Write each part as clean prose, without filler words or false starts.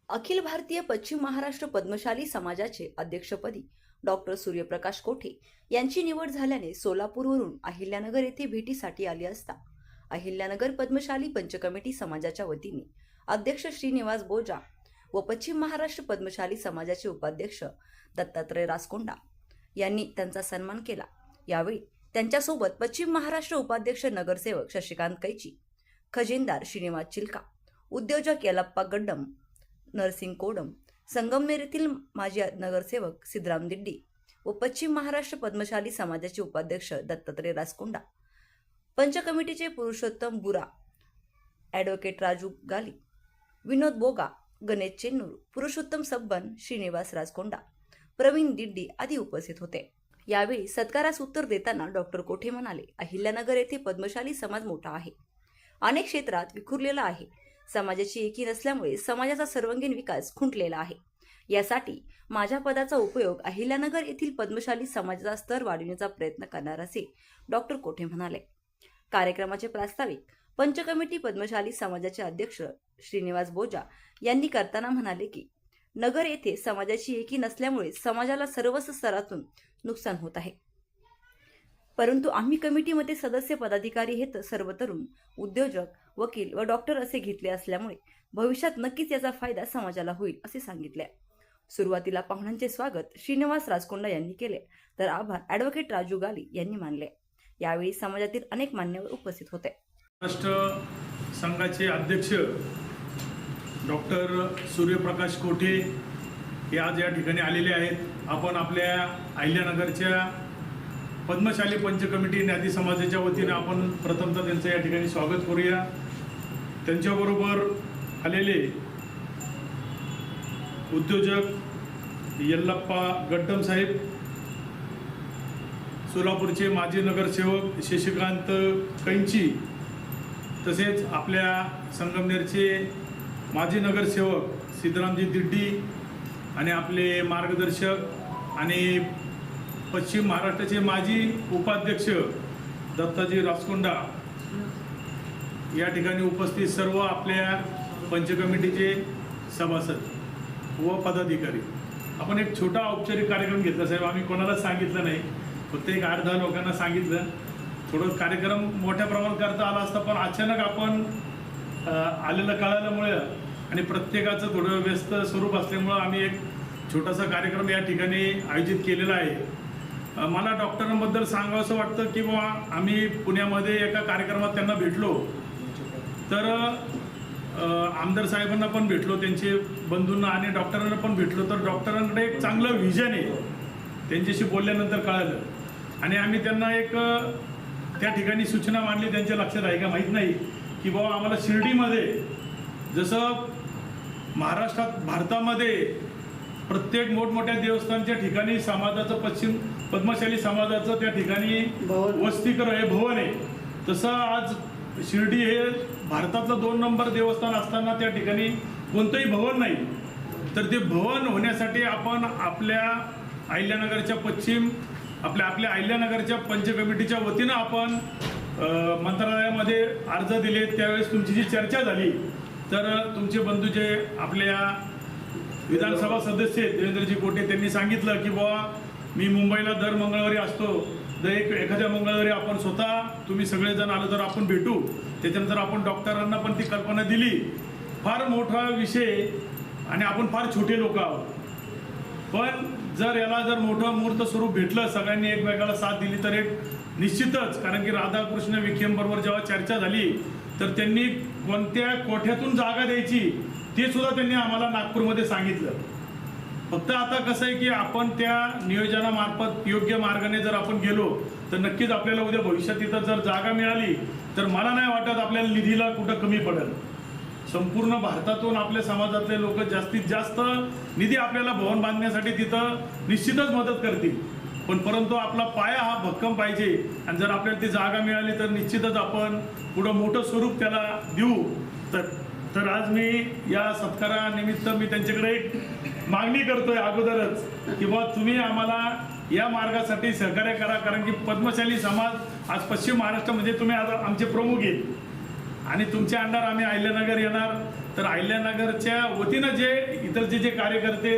अखिल भारतीय पश्चिम महाराष्ट्र पद्मशाली समाजाचे अध्यक्षपदी डॉक्टर सूर्यप्रकाश कोठे यांची निवड झाल्याने सोलापूरवरून अहिल्यानगर येथे भेटीसाठी आली असता अहिल्यानगर पद्मशाली पंचकमिटी समाजाच्या वतीने अध्यक्ष श्रीनिवास बोजा व पश्चिम महाराष्ट्र पद्मशाली समाजाचे उपाध्यक्ष दत्तात्रय रासकोंडा यांनी त्यांचा सन्मान केला। यावेळी त्यांच्यासोबत पश्चिम महाराष्ट्र उपाध्यक्ष नगरसेवक शशिकांत कैची, खजिनदार श्रीनिवास चिलका, उद्योजक यलप्पा गड्डम, नरसिंग कोडम, संगमनेर येथील माजी नगरसेवक सिद्धराम दिड्डी व पश्चिम महाराष्ट्र पद्मशाली समाजाचे उपाध्यक्ष दत्तात्रय रासकोंडा, पंच कमिटीचे पुरुषोत्तम बुरा, ॲडव्होकेट राजू गाली, विनोद बोगा, गणेश चेन्नूर, पुरुषोत्तम सब्बन, श्रीनिवास रासकोंडा, प्रवीण दिड्डी आदी उपस्थित होते। यावेळी सत्कारास उत्तर देताना डॉक्टर कोठे म्हणाले, अहिल्यानगर येथे पद्मशाली समाज मोठा आहे, अनेक क्षेत्रात विखुरलेला आहे। समाजाची एकी नसल्यामुळे समाजाचा सर्वांगीण विकास खुंटलेला आहे। यासाठी माझ्या पदाचा उपयोग अहिल्यानगर येथील पद्मशाली समाजाचा स्तर वाढविण्याचा प्रयत्न करणार असे डॉक्टर कोठे म्हणाले। कार्यक्रमाचे प्रास्ताविक पंचकमिटी पद्मशाली समाजाचे अध्यक्ष श्रीनिवास बोजा यांनी करताना म्हणाले की नगर येथे समाजाची एकी नसल्यामुळे समाजाला सर्वच स्तरातून नुकसान होत आहे, परंतु आम्ही कमिटीमध्ये सदस्य पदाधिकारी हेत सर्व तरुण, उद्योजक, वकील व डॉक्टर असे घेतले असल्यामुळे भविष्यात नक्कीच याचा फायदा समाजाला होईल असे सांगितले। सुरुवातीला पाहुण्यांचे स्वागत श्रीनिवास रासकोंडा यांनी केले, तर आभार ॲडव्होकेट राजू गाली यांनी मानले। यावेळी समाजातील अनेक मान्यवर उपस्थित होते। महाराष्ट्र संघाचे अध्यक्ष डॉक्टर सूर्यप्रकाश कोठे हे आज या ठिकाणी आलेले आहेत। आपण आपल्या अहिल्यानगरच्या पद्मशाली पंचकमिटी न्यादी समाजाच्या वतीने आपण प्रथमतः त्यांचं या ठिकाणी स्वागत करूया। त्यांच्याबरोबर आलेले उद्योजक यल्लप्पा गड्डम साहेब, सोलापूरचे माजी नगरसेवक शशिकांत कैची, तसेच आपल्या संगमनेरचे माजी नगरसेवक सिद्धरामजी दिड्डी आणि आपले मार्गदर्शक आणि पश्चिम महाराष्ट्राचे माजी उपाध्यक्ष दत्ताजी रासकोंडा, या ठिकाणी उपस्थित सर्व आपल्या पंचकमिटीचे सभासद व पदाधिकारी। आपण एक छोटा औपचारिक कार्यक्रम घेतला साहेब, आम्ही कोणालाच सांगितलं नाही, फक्त एक 8-10 लोकांना सांगितलं। थोडं कार्यक्रम मोठ्या प्रमाणात करता आला असता, पण अचानक आपण आलेलं कळाल्यामुळे आणि प्रत्येकाचं थोडं व्यस्त स्वरूप असल्यामुळं आम्ही एक छोटासा कार्यक्रम या ठिकाणी आयोजित केलेला आहे। मला डॉक्टरांबद्दल सांगावंसं वाटतं की बाबा आम्ही पुण्यामध्ये एका कार्यक्रमात त्यांना भेटलो, तर आमदार साहेबांना पण भेटलो, त्यांचे बंधूंना आणि डॉक्टरांना पण भेटलो, तर डॉक्टरांकडे एक चांगलं व्हिजन आहे त्यांच्याशी बोलल्यानंतर कळालं। आणि आम्ही त्यांना एक त्या ठिकाणी सूचना मांडली, त्यांच्या लक्षात आहे का माहीत नाही, की बाबा आम्हाला शिर्डीमध्ये जसं महाराष्ट्रात भारतामध्ये प्रत्येक मोठमोठ्या देवस्थानच्या ठिकाणी समाजाचं पश्चिम पद्मशाली समाजाचं त्या ठिकाणी वसतिगृह हे भवन आहे, तसं आज शिर्डी हे भारतातलं 2 नंबर देवस्थान असताना त्या ठिकाणी कोणतंही भवन नाही। तर ते भवन होण्यासाठी आपण आपल्या अहिल्यानगरच्या आपल्या अहिल्यानगरच्या पंचकमिटीच्या वतीनं आपण मंत्रालयामध्ये अर्ज दिले। त्यावेळेस तुमची जी चर्चा झाली, तर तुमचे बंधू जे आपल्या विधानसभा सदस्य देवेंद्रजी कोठे त्यांनी सांगितलं की बाबा मी मुंबईला दर मंगळवारी असतो, एखाद्या मंगळवारी आपण स्वतः तुम्ही सगळेजण आलो तर आपण भेटू। त्याच्यानंतर आपण डॉक्टरांना पण ती कल्पना दिली। फार मोठा विषय आणि आपण फार छोटे लोक आहोत, पण याला मोठं मूर्त स्वरूप भेटलं, सगळ्यांनी एकमेकाला साथ दिली तर एक निश्चितच, कारण की राधाकृष्ण विखेंबरोबर जेव्हा चर्चा झाली तर त्यांनी कोणत्या कोठ्यातून जागा द्यायची ते सुद्धा त्यांनी आम्हाला नागपूरमध्ये सांगितलं। फक्त आता कसं आहे की आपण त्या नियोजनामार्फत योग्य मार्गाने जर आपण गेलो तर नक्कीच आपल्याला उद्या भविष्यात तिथं जर जागा मिळाली तर मला नाही वाटत आपल्याला निधीला कुठं कमी पडेल। संपूर्ण भारतातून आपल्या समाजातले लोक जास्तीत जास्त निधी आपल्याला भवन बांधण्यासाठी तिथं निश्चितच मदत करतील, पण परंतु आपला पाया हा भक्कम पाहिजे। आणि जर आपल्याला ती जागा मिळाली तर निश्चितच आपण पुढं मोठं स्वरूप त्याला देऊ। तर आज मी या सत्कारानिमित्त मी त्यांच्याकडे एक मागणी करतोय अगोदरच की बाबा तुम्ही आम्हाला या मार्गासाठी सहकार्य करा, कारण की पद्मशाली समाज आज पश्चिम महाराष्ट्र म्हणजे तुम्ही आज आमचे प्रमुख आहेत आणि तुमच्या अंडर आम्ही अहिल्यानगर येणार, तर अहिल्यानगरच्या वतीनं जे इतरचे जे कार्यकर्ते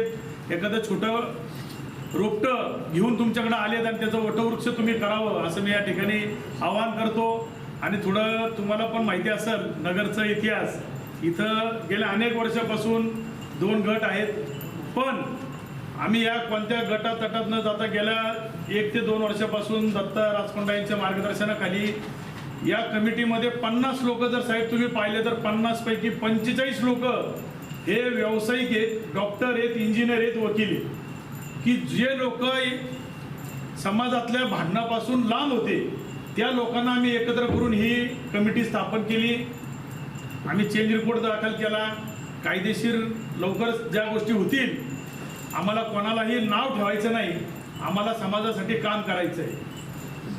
एखादं छोटं रोपटं घेऊन तुमच्याकडे आलेत आणि त्याचं वटवृक्ष तुम्ही करावं असं मी या ठिकाणी आवाहन करतो. आणि थोडं तुम्हाला पण माहिती असेल नगरचा इतिहास, इथं गेल्या अनेक वर्षापासून 2 गट आहेत, पण आम्ही या कोणत्या गटातटात न जाता गेल्या 1 ते 2 वर्षापासून दत्ता राजकोंडा यांच्या मार्गदर्शनाखाली या कमिटीमध्ये 50 लोक जर साहेब तुम्ही पाहिले तर 50 पैकी 45 लोक हे व्यावसायिक आहेत, डॉक्टर आहेत, इंजिनियर आहेत, वकील आहेत, की जे लोक समाजातल्या भांडणापासून लांब होते त्या लोकांना आम्ही एकत्र करून ही कमिटी स्थापन केली. आम्ही चेंज रिपोर्ट दाखल केला. कायदेशीर लवकरच ज्या गोष्टी होतील, आम्हाला कोणालाही नाव ठेवायचं नाही, आम्हाला समाजासाठी काम करायचं आहे.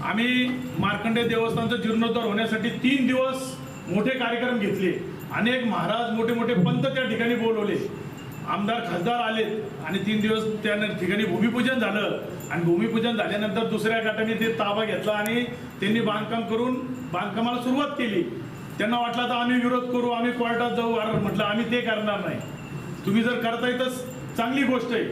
आम्ही मार्कंडेय देवस्थानचं जीर्णोद्धार होण्यासाठी 3 दिवस मोठे कार्यक्रम घेतले. अनेक महाराज मोठे मोठे पंत त्या ठिकाणी बोलवले, आमदार खासदार आलेत आणि 3 दिवस त्या ठिकाणी भूमिपूजन झालं. आणि भूमिपूजन झाल्यानंतर दुसऱ्या गटाने ते ताबा घेतला आणि त्यांनी बांधकाम करून बांधकामाला सुरुवात केली. त्यांना वाटलं तर आम्ही विरोध करू, आम्ही कोर्टात जाऊ. म्हटलं आम्ही ते करणार नाही. तुम्ही जर करताय तर चांगली गोष्ट आहे,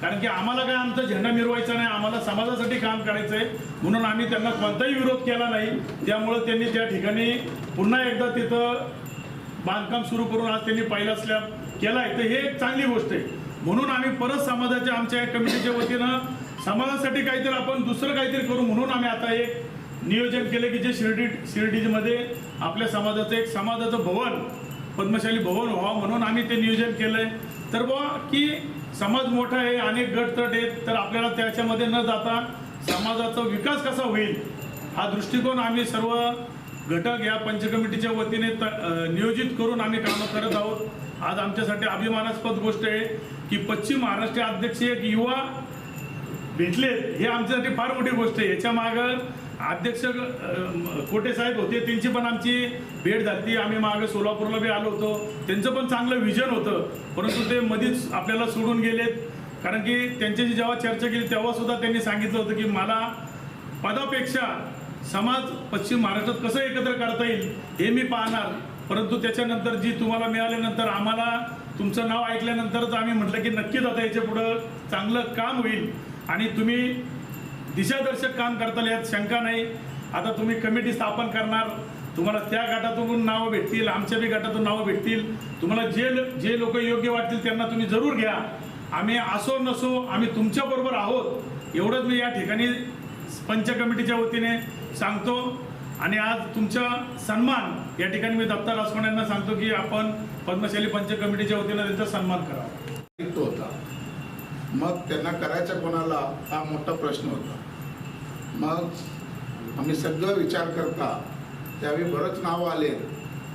कारण की आम्हाला काय आमचा झेंडा मिरवायचा नाही, आम्हाला समाजासाठी काम करायचं आहे. म्हणून आम्ही त्यांना कोणताही विरोध केला नाही. त्यामुळं त्यांनी त्या ठिकाणी पुन्हा एकदा तिथं बांधकाम सुरू करून आज त्यांनी पहिला स्लॅब केला आहे. तर हे एक चांगली गोष्ट आहे. म्हणून आम्ही परत समाजाच्या आमच्या कमिटीच्या वतीनं समाजासाठी काहीतरी आपण दुसरं काहीतरी करू म्हणून आम्ही आता एक नियोजन केलं की जे शिर्डीमध्ये आपल्या समाजाचं एक समाजाचं भवन, पद्मशाली भवन व्हावं म्हणून आम्ही ते नियोजन केलंय. तर बुवा की समाज मोठा आहे, अनेक गटतट आहेत, तर आपल्याला त्याच्यामध्ये न जाता समाजाचा विकास कसा होईल हा दृष्टिकोन आम्ही सर्व घटक या पंचकमिटीच्या वतीने नियोजित करून आम्ही कामं करत आहोत. आज आमच्यासाठी अभिमानास्पद गोष्ट आहे की पश्चिम महाराष्ट्र अध्यक्ष एक युवा भेटलेत, हे आमच्यासाठी फार मोठी गोष्ट आहे. याच्या मागं अध्यक्ष कोटे साहेब होते, त्यांची पण आमची भेट झाली. आम्ही मागं सोलापूरला बी आलो होतो, त्यांचं पण चांगलं विजन होतं, परंतु ते मध्येच आपल्याला सोडून गेलेत. कारण की त्यांच्याशी जेव्हा चर्चा केली तेव्हा सुद्धा त्यांनी सांगितलं होतं की मला पदापेक्षा समाज पश्चिम महाराष्ट्रात कसं एकत्र करता येईल हे मी पाहणार. परंतु त्याच्यानंतर जी तुम्हाला मिळाल्यानंतर आम्हाला तुमचं नाव ऐकल्यानंतरच आम्ही म्हटलं की नक्कीच आता याच्या पुढं चांगलं काम होईल आणि तुम्ही दिशादर्शक काम करताल यात शंका नाही. आता तुम्ही कमिटी स्थापन करणार, तुम्हाला त्या गटातून नावं भेटतील, आमच्या बी गटातून नावं भेटतील. तुम्हाला जे लोक योग्य वाटतील त्यांना तुम्ही जरूर घ्या. आम्ही असो नसो आम्ही तुमच्याबरोबर आहोत एवढंच मी या ठिकाणी पंच कमिटीच्या वतीने सांगतो. आणि आज तुमचा सन्मान या ठिकाणी मी दत्ता राजकोंड यांना सांगतो की आपण पद्मशाली पंच कमिटीच्या वतीने त्यांचा सन्मान करावा. होता मग त्यांना करायचं कोणाला हा मोठा प्रश्न होता. मग आम्ही सगळं विचार करता त्यावेळी बरंच नाव आले.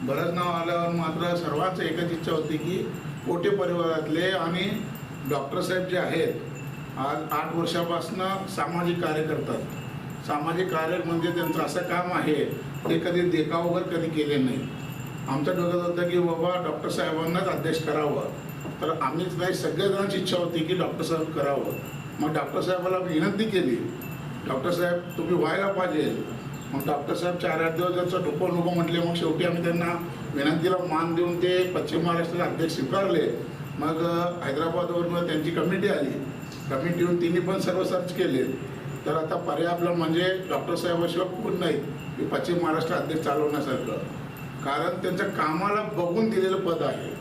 बरंच नाव आल्यावर मात्र सर्वांच एकच इच्छा होती की कोटे परिवारातले आणि डॉक्टर साहेब जे आहेत आज 8 वर्षापासून सामाजिक कार्य करतात. सामाजिक कार्य म्हणजे त्यांचं असं काम आहे ते कधी देखावर कधी केले नाही. आमच्या डोक्यात होतं की बाबा डॉक्टर साहेबांनाच अध्यक्ष करावं, तर आम्हीच नाही सगळ्याजणांची इच्छा होती की डॉक्टर साहेब करावं. मग डॉक्टर साहेबाला विनंती केली, डॉक्टर साहेब तुम्ही व्हायला पाहिजे. मग डॉक्टर साहेब 4-8 दिवस त्यांचं नको म्हटले. मग शेवटी आम्ही त्यांना विनंतीला मान देऊन ते पश्चिम महाराष्ट्राचे अध्यक्ष स्वीकारले. मग हैदराबादवरून त्यांची कमिटी आली, कमिटी येऊन तिने पण सर्व सर्च केले. तर आता पर्याय आपला म्हणजे डॉक्टर साहेबाशिवाय कोण नाही की पश्चिम महाराष्ट्र अध्यक्ष चालवण्यासारखं, कारण त्यांच्या कामाला बघून दिलेलं पद आहे.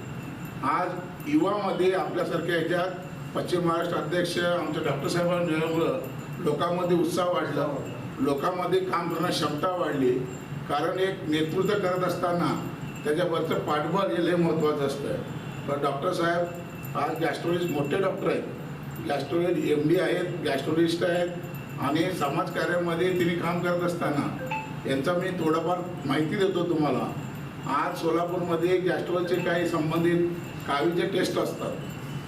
आज युवामध्ये आपल्यासारख्या ह्याच्यात पश्चिम महाराष्ट्र अध्यक्ष आमच्या डॉक्टर साहेबांना मिळाल्यामुळं लोकांमध्ये उत्साह वाढला, लोकांमध्ये काम करण्याची क्षमता वाढली. कारण एक नेतृत्व करत असताना त्याच्यावरचं पाठबळ हे लय महत्त्वाचं असतं. पण डॉक्टर साहेब आज गॅस्ट्रोलॉजिस्ट मोठे डॉक्टर आहेत, गॅस्ट्रोलॉजी MD आहेत, गॅस्ट्रोलॉजिस्ट आहेत आणि समाजकार्यामध्ये तिने काम करत असताना यांचा मी थोडंफार माहिती देतो तुम्हाला. आज सोलापूरमध्ये गॅस्ट्रोलचे काही संबंधित कावीचे टेस्ट असतात,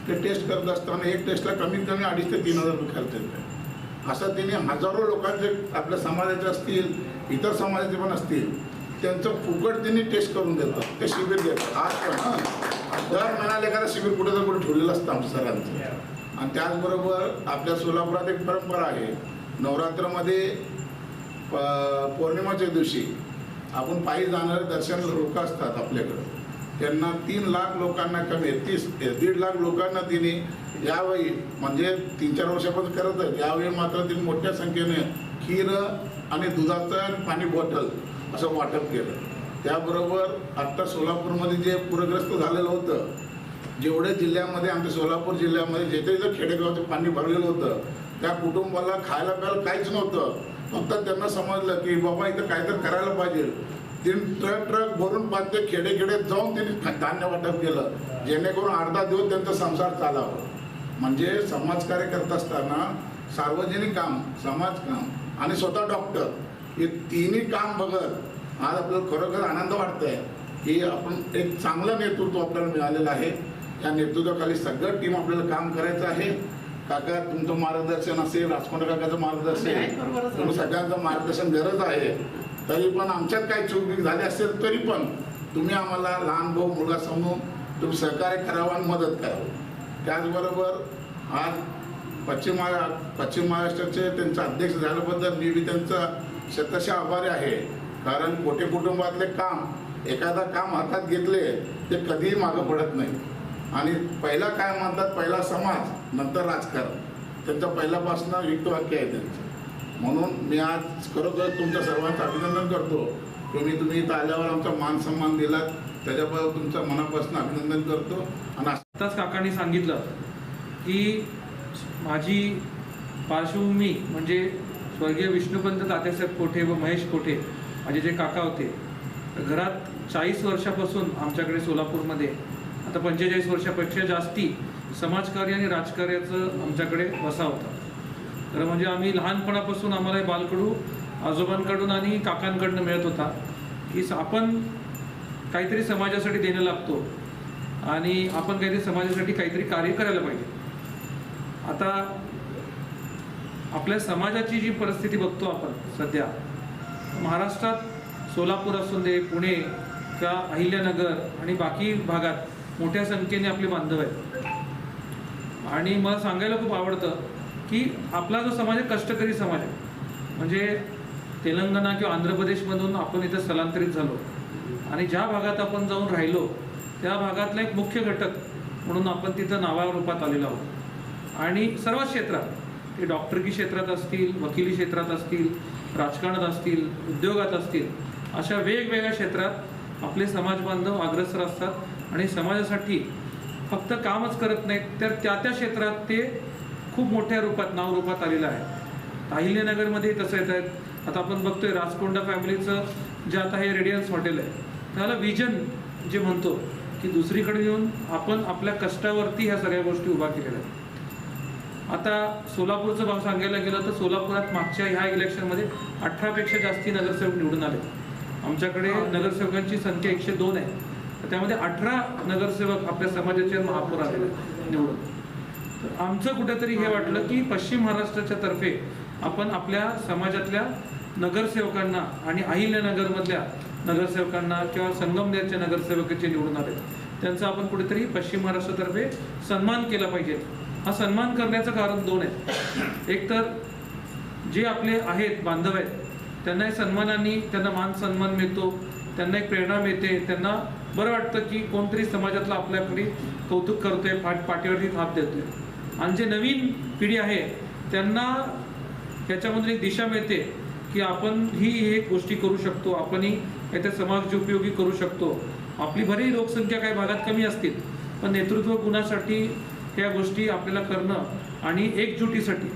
ते टेस्ट करत असताना एक टेस्टला कमीत कमी 2,500 ते 3,000 रुपये खर्च येतो. असं तिने हजारो लोकांचे आपल्या समाजाचे असतील इतर समाजाचे पण असतील त्यांचं फुकट त्यांनी टेस्ट करून देतात, ते शिबिर देतात. आज पण दर महिन्याला एखादं शिबिर कुठे तर कुठे ठेवलेलं असतं आमच्या सरांचं. आणि त्याचबरोबर आपल्या सोलापुरात एक परंपरा आहे, नवरात्रामध्ये पौर्णिमाच्या दिवशी आपण पायी जाणारे दर्शन लोक असतात आपल्याकडं, त्यांना 3 लाख लोकांना कमी 1.5 लाख लोकांना तिने यावेळी म्हणजे 3-4 वर्षापासून करत आहेत. यावेळी मात्र तिने मोठ्या संख्येने खीर आणि दुधाचं आणि पाणी बॉटल असं वाटप केलं. त्याबरोबर आत्ता सोलापूरमध्ये जे पूरग्रस्त झालेलं होतं, जेवढे जिल्ह्यामध्ये आमच्या सोलापूर जिल्ह्यामध्ये जिथे खेडेगावचं पाणी भरलेलं होतं, त्या कुटुंबाला खायला प्यायला काहीच नव्हतं. फक्त त्यांना समजलं की बाबा इथं काहीतरी करायला पाहिजे. तीन ट्रक भरून पाचते खेडे जाऊन त्यांनी धान्य वाटप केलं, जेणेकरून अर्धा दिवस त्यांचा संसार चालावा. म्हणजे समाजकार्य करत असताना सार्वजनिक काम, समाजकाम आणि स्वतः डॉक्टर हे तिन्ही काम बघत आज आपल्याला खरोखर आनंद वाटतोय की आपण एक चांगलं नेतृत्व आपल्याला मिळालेलं आहे. या नेतृत्वाखाली सगळं टीम आपल्याला काम करायचं आहे. काका तुमचं मार्गदर्शन असेल, राजकोंड काकाचं मार्गदर्शन, सगळ्यांचं मार्गदर्शन गरज आहे. तरी पण आमच्यात काही चूक झाली असेल तरी पण तुम्ही आम्हाला लहान भाऊ मुलगा समजून तुम्ही सहकार्य करावं आणि मदत करावं. त्याचबरोबर आज पश्चिम महाराष्ट्राचे त्यांचा अध्यक्ष झाल्याबद्दल मी त्यांचा शतशः आभारी आहे. कारण कोटे कुटुंबातले काम एखादा काम हातात घेतले ते कधीही मागं पडत नाही. आणि पहिला काय म्हणतात, पहिला समाज नंतर राजकारण, त्यांचं पहिल्यापासून युक्तवाक्य आहे त्यांचं. म्हणून मी आज खरोखर तुमच्या सर्वांचं अभिनंदन करतो. तुम्ही इथं आल्यावर आमचा मान सन्मान दिलात, त्याच्याबद्दल तुमचं मनापासून अभिनंदन करतो. आणि आत्ताच काकांनी सांगितलं की माझी पार्श्वभूमी म्हणजे स्वर्गीय विष्णुपंत तात्यासाहेब कोठे व महेश कोठे माझे जे काका होते. घरात 40 वर्षापासून आमच्याकडे सोलापूरमध्ये आता 45 वर्षापेक्षा जास्ती समाजकार्य आणि राजकार्याचं आमच्याकडे वसा होता. तर म्हणजे आम्ही लहानपणापासून आम्हाला बालकडू आजोबांकडून आणि काकांकडनं मिळत होता की आपण काहीतरी समाजासाठी देणं लागतो आणि आपण काहीतरी समाजासाठी काहीतरी कार्य करायला पाहिजे. आता आपल्या समाजाची जी परिस्थिती बघतो आपण सध्या महाराष्ट्रात सोलापूर असून दे, पुणे किंवा अहिल्यानगर आणि बाकी भागात मोठ्या संख्येने आपले बांधव आहेत. आणि मला सांगायला खूप आवडतं की आपला जो समाज आहे कष्टकरी समाज आहे. म्हणजे तेलंगणा किंवा आंध्र प्रदेशमधून आपण इथं स्थलांतरित झालो आणि ज्या भागात आपण जाऊन राहिलो त्या भागातला एक मुख्य घटक म्हणून आपण तिथं नावारूपात आलेलो आहोत. आणि सर्व क्षेत्रात ते डॉक्टरकी क्षेत्रात असतील, वकिली क्षेत्रात असतील, राजकारणात असतील, उद्योगात असतील, अशा वेगवेगळ्या क्षेत्रात आपले समाज बांधव अग्रेसर असतात आणि समाजासाठी फक्त कामच करत नाहीत तर त्या क्षेत्रात ते खूप मोठ्या रूपात नावरूपात आलेलं आहे. अहिल्यानगरमध्ये तसं येत आहेत. आता आपण बघतोय राजकोंडा फॅमिलीचं जे आता हे रेडियन्स हॉटेल आहे त्याला विजन जे म्हणतो की दुसरीकडे येऊन आपण आपल्या कष्टावरती ह्या सगळ्या गोष्टी उभा केलेल्या आहेत. आता सोलापूरचं भाव सांगायला गेलं तर सोलापुरात मागच्या ह्या इलेक्शनमध्ये 18पेक्षा जास्ती नगरसेवक निवडून आले. आमच्याकडे नगरसेवकांची संख्या 102 आहे. तर त्यामध्ये 18 नगरसेवक आपल्या समाजाचे महापौर आलेले निवडून. तर आमचं कुठेतरी हे वाटलं की पश्चिम महाराष्ट्राच्या तर्फे आपण आपल्या समाजातल्या नगरसेवकांना आणि अहिल्यानगरमधल्या नगरसेवकांना किंवा संगमनेरच्या नगरसेवकाचे निवडून आले त्यांचा आपण कुठेतरी पश्चिम महाराष्ट्रातर्फे सन्मान केला पाहिजे. हा सन्मान करण्याचं कारण 2 आहे. एक तर जे आपले आहेत बांधव आहेत त्यांना सन्मानाने त्यांना मान सन्मान मिळतो, त्यांना एक प्रेरणा मिळते, त्यांना बरं वाटतं की कोणतरी समाजातलं आपल्याकडे कौतुक करतोय, पाठीवरती थाप देतोय. आणि जे नवीन पिढी आहे त्यांना ह्याच्यामधून एक दिशा मिळते की आपण ही एक गोष्टी करू शकतो, आपणही याच्या समाज उपयोगी करू शकतो. आपली भरी लोकसंख्या काही भागात कमी असतील पण नेतृत्व गुणासाठी ह्या गोष्टी आपल्याला करणं आणि एकजुटीसाठी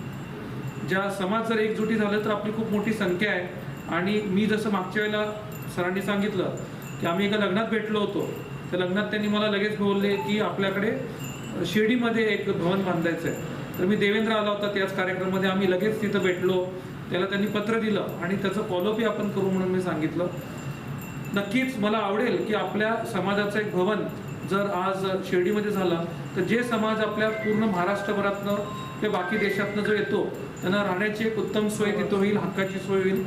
ज्या समाज जर एकजुटी झालं तर आपली खूप मोठी संख्या आहे. आणि मी जसं मागच्या वेळेला सरांनी सांगितलं की आम्ही एका लग्नात भेटलो होतो, त्या लग्नात त्यांनी मला लगेच बोलले की आपल्याकडे शिर्डीमध्ये एक भवन बांधायचं आहे. तर मी देवेंद्र आला होता त्याच कार्यक्रमामध्ये, आम्ही लगेच तिथं भेटलो, त्याला त्यांनी पत्र दिलं आणि त्याचं फॉलोअपही आपण करू म्हणून मी सांगितलं. नक्कीच मला आवडेल की आपल्या समाजाचं एक भवन जर आज शिर्डीमध्ये झालं तर जे समाज आपल्या पूर्ण महाराष्ट्रभरातनं किंवा बाकी देशातनं जो येतो त्यांना राहण्याची एक उत्तम सोय तिथं होईल, हक्काची सोय होईल,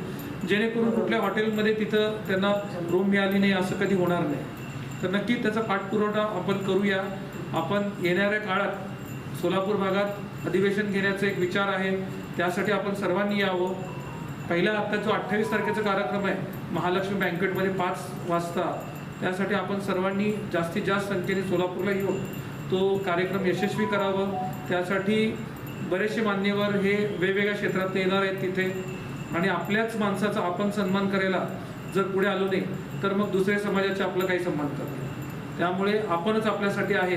जेणेकरून कुठल्या हॉटेलमध्ये तिथं त्यांना रूम मिळाली नाही असं कधी होणार नाही. तर नक्की त्याचा पाठपुरवठा आपण करूया. आपण येणाऱ्या काळात सोलापूर भागात अधिवेशन घेण्याचा एक विचार आहे, त्यासाठी आपण सर्वांनी यावं. पहिला आता जो 28 तारखेचा कार्यक्रम आहे महालक्ष्मी बँकेटमध्ये 5 वाजता त्यासाठी आपण सर्वांनी जास्तीत जास्त संख्येने सोलापूरला येऊन तो कार्यक्रम यशस्वी करावं. त्यासाठी बरेचसे मान्यवर हे वेगवेगळ्या क्षेत्रात येणार आहेत तिथे, आणि आपल्याच माणसाचा आपण सन्मान करायला जर पुढे आलो नाही तर मग दुसऱ्या समाजाचे आपलं काही सन्मान करतो. त्यामुळे आपणच आपल्यासाठी आहे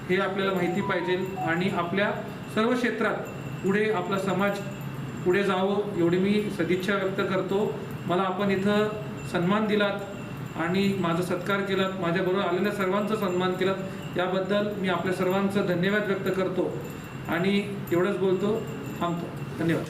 हे आपल्याला माहिती पाहिजे, आणि आपल्या सर्व क्षेत्रात पुढे आपला समाज पुढे जावं एवढी मी सदिच्छा व्यक्त करतो. मला आपण इथं सन्मान दिलात आणि माझा सत्कार केलात, माझ्याबरोबर आलेल्या सर्वांचा सन्मान केलात, याबद्दल मी आपल्या सर्वांचं धन्यवाद व्यक्त करतो आणि एवढंच बोलतो, थांबतो. धन्यवाद.